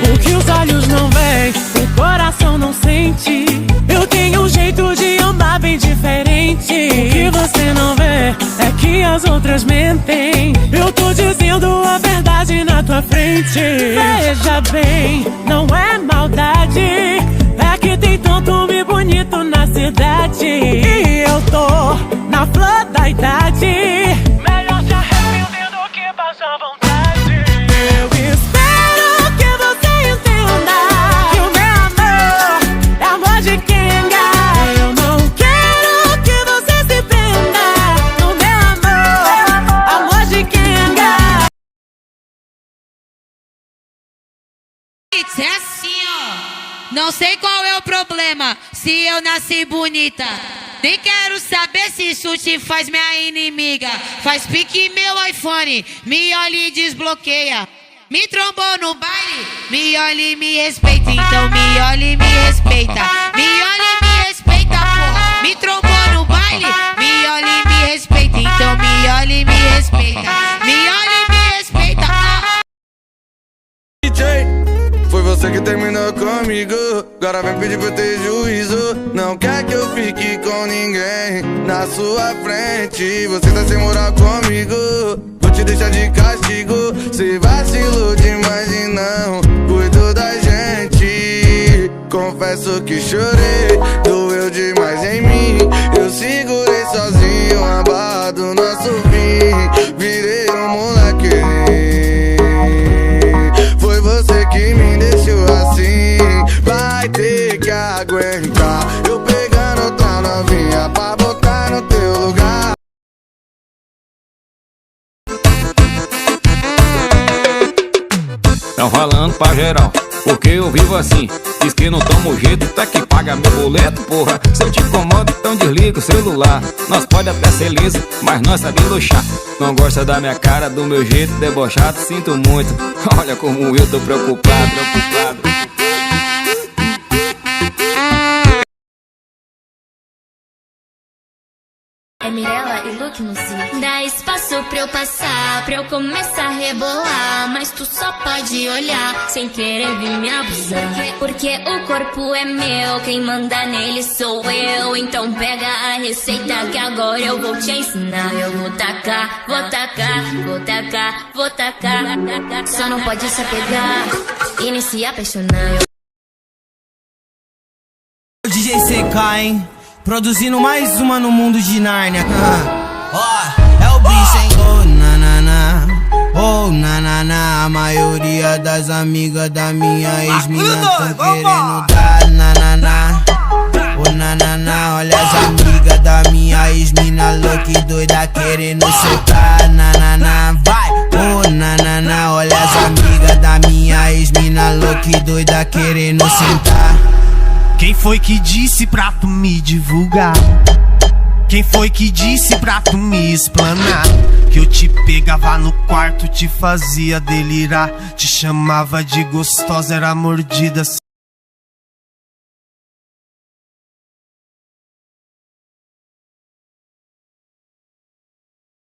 O que os olhos não veem, o coração não sente. Eu tenho um jeito de andar bem diferente. O que você não vê é que as outras mentem. Eu tô dizendo a verdade na tua frente. Veja bem, não é maldade, é que tem tanto homem bonito na cidade. E eu tô na flor da idade. Melhor se arrepender do que passar vontade. Eu espero que você entenda que o meu amor é amor de quenga. Eu não quero que você se prenda no meu amor, amor de quenga. É assim, ó. Não sei qual é o problema, se eu nasci bonita. Nem quero saber se isso te faz minha inimiga. Faz pique meu iPhone, me olha e desbloqueia. Me trombou no baile, me olha e me respeita. Então me olha e me respeita. Me olha e me respeita, porra. Me trombou no baile, me olha e me respeita. Então me olha e me respeita. Me olha e me respeita. DJ, foi você que terminou comigo. Agora vem pedir pra eu ter juízo. Não quer que eu fique com ninguém na sua frente. Você tá sem moral comigo, vou te deixar de castigo. Cê vacilou demais e não cuidou da gente. Confesso que chorei, doeu demais em mim. Eu segurei sozinho a barra do nosso fim. Virei um moleque, foi você que me deixou assim. Vai ter que aguentar eu pegando outra novinha pra botar no teu lugar. Tão falando pra geral, porque eu vivo assim. Diz que não tomo jeito, tá que paga meu boleto, porra. Se eu te incomodo, então desliga o celular. Nós pode até ser liso, mas nós sabemos luxar. Não gosta da minha cara, do meu jeito debochado, sinto muito. Olha como eu tô preocupado, preocupado. É Mirella e Luke no si. Dá espaço pra eu passar, pra eu começar a rebolar. Mas tu só pode olhar, sem querer vir me abusar. Porque o corpo é meu, quem manda nele sou eu. Então pega a receita que agora eu vou te ensinar. Eu vou tacar, vou tacar, vou tacar, vou tacar. Só não pode se apegar e nem se apaixonar. DJ CK, hein? Produzindo mais uma no mundo de Nárnia. É o bicho, hein? Oh, nanana, oh, nanana. A maioria das amigas da minha ex-mina tão querendo dar nanana. Oh, nanana, olha as amigas da minha ex-mina louca e doida querendo sentar. Nanana, vai. Oh, nanana, olha as amigas da minha ex-mina louca e doida querendo sentar. Quem foi que disse pra tu me divulgar? Quem foi que disse pra tu me explanar? Que eu te pegava no quarto, te fazia delirar. Te chamava de gostosa, era mordida.